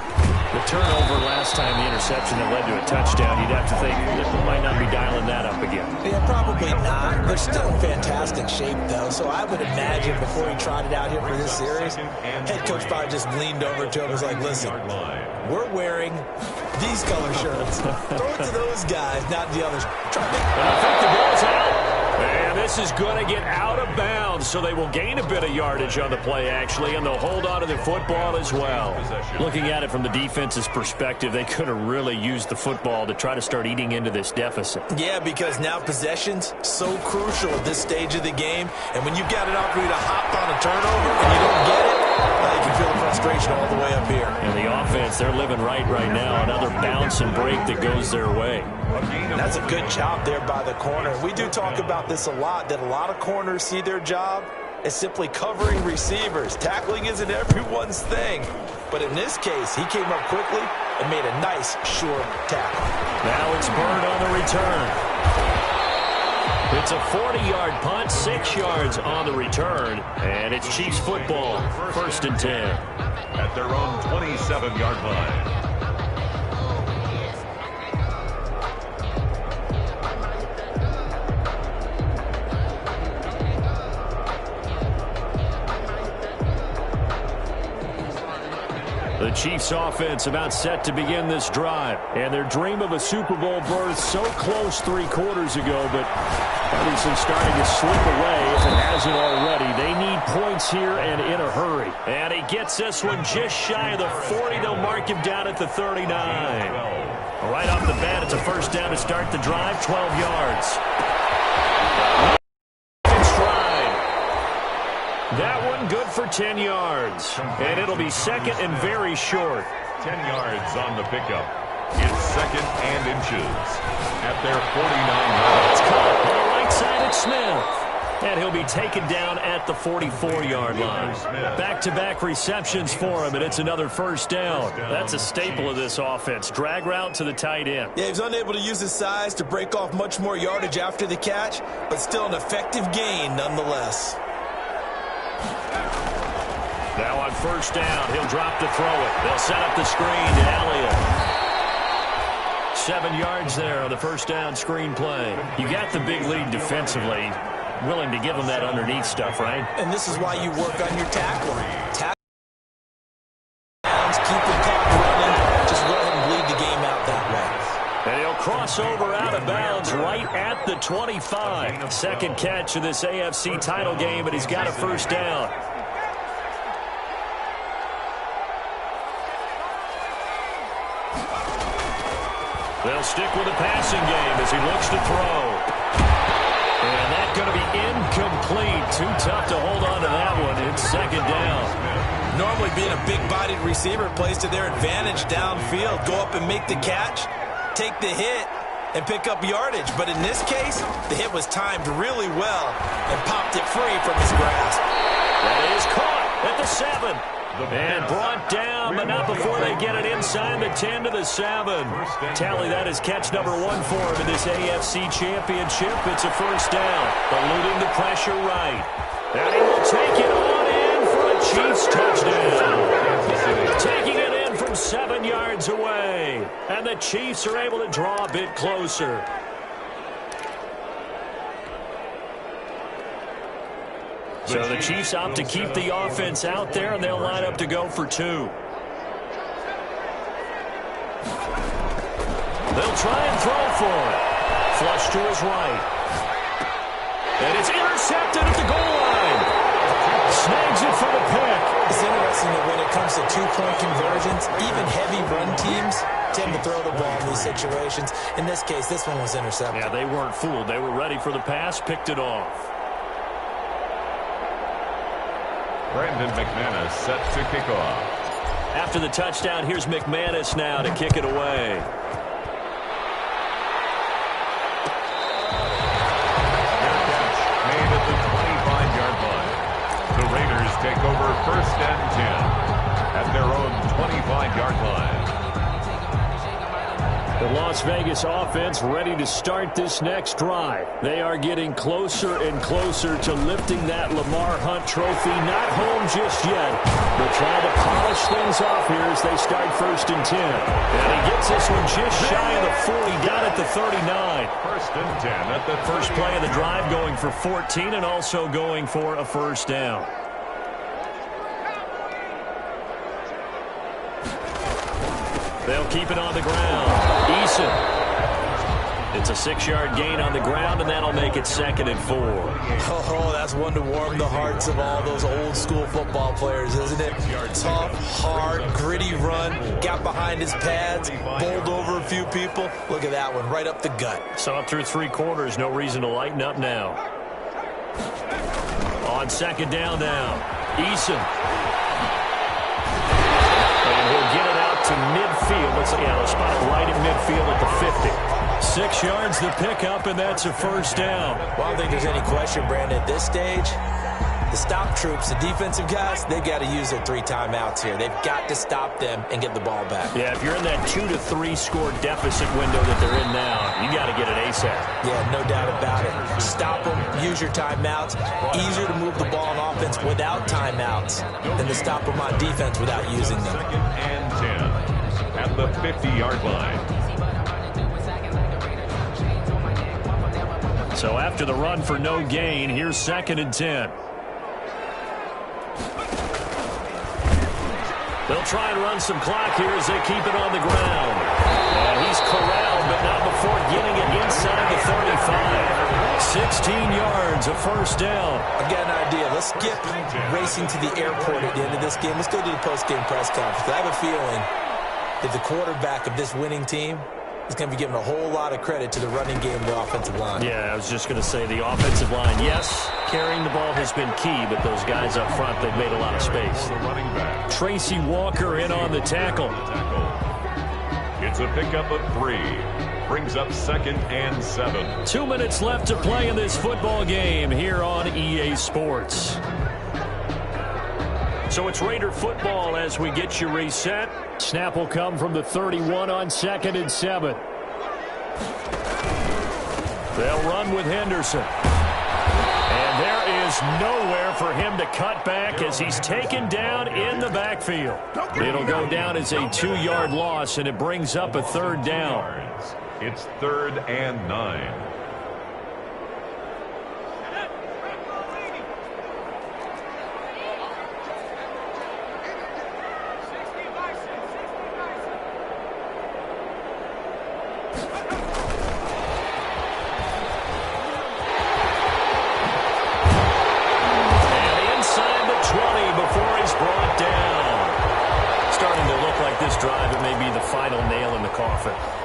[SPEAKER 1] the turnover last time, the interception that led to a touchdown, you'd have to think they might not be dialing that up again.
[SPEAKER 2] Yeah, probably not. They're still in fantastic shape, though, so I would imagine before he trotted out here for this series, head coach probably just leaned over to him and was like, listen, we're wearing these color shirts. Throw it to those guys, not the others.
[SPEAKER 1] And I think the ball's out. And this is going to get out of bounds, so they will gain a bit of yardage on the play, actually, and they'll hold on to the football as well. Looking at it from the defense's perspective, they could have really used the football to try to start eating into this deficit.
[SPEAKER 2] Yeah, because now possession's so crucial at this stage of the game, and when you've got an opportunity to hop on a turnover and you don't get it, you can feel the frustration all the way up here.
[SPEAKER 1] And the offense offense, they're living right now. Another bounce and break that goes their way.
[SPEAKER 2] That's a good job there by the corner. We do talk about this a lot, that a lot of corners see their job as simply covering receivers. Tackling isn't everyone's thing. But in this case, he came up quickly and made a nice, sure tackle.
[SPEAKER 1] Now it's Bird on the return. It's a 40-yard punt, 6 yards on the return, and it's Chiefs football, 1st and 10.
[SPEAKER 3] At their own 27-yard line.
[SPEAKER 1] The Chiefs offense about set to begin this drive. And their dream of a Super Bowl berth so close 3 quarters ago, but obviously starting to slip away if it hasn't already. They need points here and in a hurry. And he gets this one just shy of the 40. They'll mark him down at the 39. Right off the bat, it's a 1st down to start the drive, 12 yards. That one good for 10 yards. And it'll be 2nd and very short.
[SPEAKER 3] 10 yards on the pickup. It's 2nd and inches. At their 49 yards.
[SPEAKER 1] It's caught on the right side at Smith. And he'll be taken down at the 44-yard line. Back-to-back receptions for him, and it's another 1st down. That's a staple of this offense. Drag route to the tight end.
[SPEAKER 2] Yeah, he was unable to use his size to break off much more yardage after the catch, but still an effective gain nonetheless.
[SPEAKER 1] Now on 1st down, he'll drop to throw it. They'll set up the screen to Elliott. 7 yards there on the 1st down screen play. You got the big lead defensively. Willing to give them that underneath stuff, right?
[SPEAKER 2] And this is why you work on your tackling. Keep the clock running. Just let him bleed the game out that way.
[SPEAKER 1] And he'll cross over out of bounds right at the 25. 2nd catch of this AFC title game, and he's got a 1st down. They'll stick with the passing game as he looks to throw. And that's going to be incomplete. Too tough to hold on to that one. It's 2nd down.
[SPEAKER 2] Normally being a big-bodied receiver plays to their advantage downfield. Go up and make the catch, take the hit, and pick up yardage. But in this case, the hit was timed really well and popped it free from his grasp.
[SPEAKER 1] That is caught at the 7. And brought down, but not before they get it inside the 10 to the 7. Tally, that is catch number 1 for him in this AFC Championship. It's a 1st down, eluding the pressure right. And he will take it on in for a Chiefs touchdown. Taking it in from 7 yards away. And the Chiefs are able to draw a bit closer. So the Chiefs opt to keep the offense out there, and they'll line up to go for 2. They'll try and throw for it. Flush to his right. And it's intercepted at the goal line. Snags it for the pick.
[SPEAKER 2] It's interesting that when it comes to 2-point conversions, even heavy run teams tend to throw the ball in these situations. In this case, this one was intercepted.
[SPEAKER 1] Yeah, they weren't fooled. They were ready for the pass, picked it off.
[SPEAKER 3] Brandon McManus set to kick off.
[SPEAKER 1] After the touchdown, here's McManus now to kick it away.
[SPEAKER 3] Their catch made at the 25-yard line. The Raiders take over 1st and 10 at their own 25-yard line.
[SPEAKER 1] The Las Vegas offense ready to start this next drive. They are getting closer and closer to lifting that Lamar Hunt trophy. Not home just yet. They're trying to polish things off here as they start 1st and 10. And he gets this one just shy of the 40, down at the 39.
[SPEAKER 3] 1st and 10 at the
[SPEAKER 1] first play of the drive, going for 14 and also going for a 1st down. They'll keep it on the ground. Eason. It's a 6-yard gain on the ground, and that'll make it 2nd and 4.
[SPEAKER 2] Oh, that's one to warm the hearts of all those old-school football players, isn't it? Tough, hard, gritty run. Got behind his pads, bowled over a few people. Look at that one, right up the gut.
[SPEAKER 1] Saw it through 3 quarters. No reason to lighten up now. On 2nd down now. Eason. And he'll get it out to midfield. Let's spot it right in midfield at the 50. 6 yards the pickup, and that's a first down.
[SPEAKER 2] Well, I don't think there's any question, Brandon, at this stage. The stop troops, the defensive guys, they've got to use their 3 timeouts here. They've got to stop them and get the ball back.
[SPEAKER 1] Yeah, if you're in that 2 to 3 score deficit window that they're in now, you got to get it ASAP.
[SPEAKER 2] Yeah, no doubt about it. Stop them, use your timeouts. Easier to move the ball on offense without timeouts than to stop them on defense without using them.
[SPEAKER 3] 2nd and 10 at the 50-yard line.
[SPEAKER 1] So after the run for no gain, here's 2nd and 10. They'll try and run some clock here as they keep it on the ground. And he's corralled, but not before getting it inside the 35. 16 yards, a first down.
[SPEAKER 2] I've got an idea. Let's skip racing to the airport at the end of this game. Let's go to the post-game press conference. I have a feeling that the quarterback of this winning team is going to be given a whole lot of credit to the running game of the offensive line.
[SPEAKER 1] Yeah, I was just going to say the offensive line, yes, carrying the ball has been key, but those guys up front, they've made a lot of space. Tracy Walker in on the tackle.
[SPEAKER 3] It's a pickup of 3. Brings up 2nd and 7.
[SPEAKER 1] 2 minutes left to play in this football game here on EA Sports. So it's Raider football as we get you reset. Snap will come from the 31 on 2nd and 7. They'll run with Henderson. And there is nowhere for him to cut back as he's taken down in the backfield. It'll go down as a 2-yard loss, and it brings up a 3rd down.
[SPEAKER 3] It's 3rd and 9.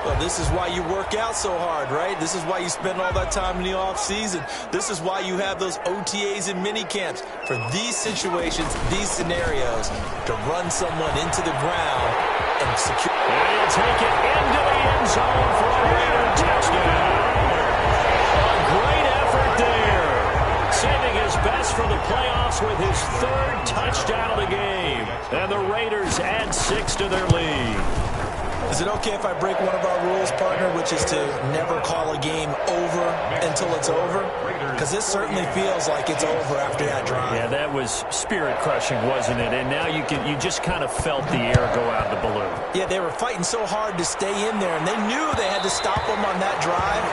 [SPEAKER 2] Well, this is why you work out so hard, right? This is why you spend all that time in the offseason. This is why you have those OTAs and mini camps for these situations, these scenarios, to run someone into the ground and secure.
[SPEAKER 1] And he'll take it into the end zone for a Raider touchdown. A great effort there. Saving his best for the playoffs with his 3rd touchdown of the game. And the Raiders add 6 to their lead.
[SPEAKER 2] Is it okay if I break one of our rules, partner, which is to never call a game over until it's over? Because this certainly feels like it's over after that drive.
[SPEAKER 1] Yeah, that was spirit-crushing, wasn't it? And now you just kind of felt the air go out of the balloon.
[SPEAKER 2] Yeah, they were fighting so hard to stay in there, and they knew they had to stop them on that drive.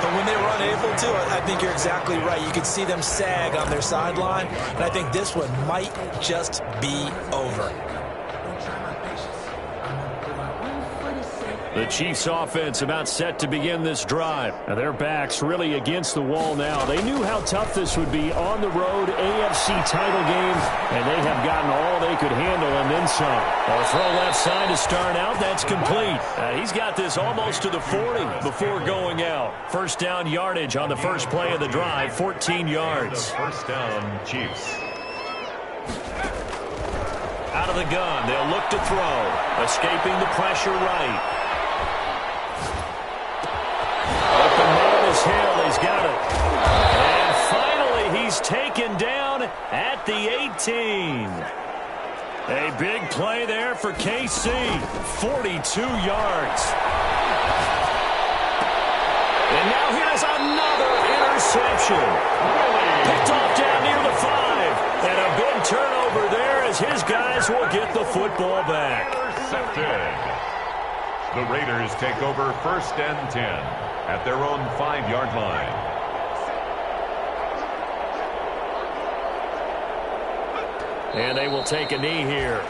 [SPEAKER 2] But when they were unable to, I think you're exactly right. You could see them sag on their sideline, and I think this one might just be over.
[SPEAKER 1] The Chiefs offense about set to begin this drive. Now their backs really against the wall now. They knew how tough this would be on the road AFC title game, and they have gotten all they could handle and then some. A throw left side to start out. That's complete. He's got this almost to the 40 before going out. First down yardage on the first play of the drive, 14 yards.
[SPEAKER 3] First down, Chiefs.
[SPEAKER 1] Out of the gun, they'll look to throw. Escaping the pressure right. Open man is Hill. He's got it. And finally, he's taken down at the 18. A big play there for KC. 42 yards. And now here's another interception. Picked off down near the 5. And a big turnover there as his guys will get the football back.
[SPEAKER 3] Intercepted. The Raiders take over 1st and 10 at their own 5-yard line.
[SPEAKER 1] And they will take a knee here.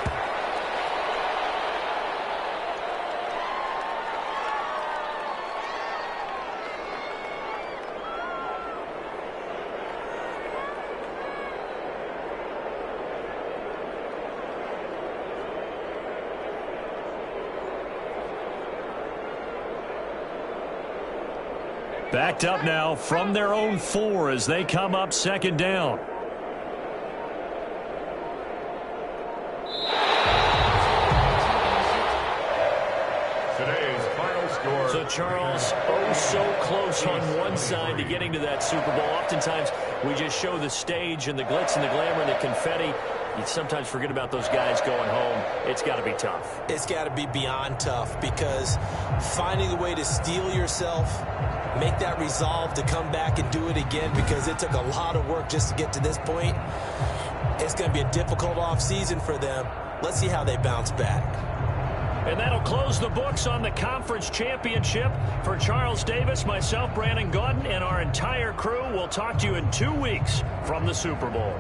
[SPEAKER 1] Backed up now from their own 4 as they come up 2nd down. So, Charles, oh so close on one side to getting to that Super Bowl. Oftentimes, we just show the stage and the glitz and the glamour and the confetti. You sometimes forget about those guys going home. It's got to be tough.
[SPEAKER 2] It's got to be beyond tough, because finding a way to steel yourself, make that resolve to come back and do it again, because it took a lot of work just to get to this point. It's going to be a difficult offseason for them. Let's see how they bounce back.
[SPEAKER 1] And that'll close the books on the conference championship. For Charles Davis, myself, Brandon Gaudin, and our entire crew, we'll talk to you in 2 weeks from the Super Bowl.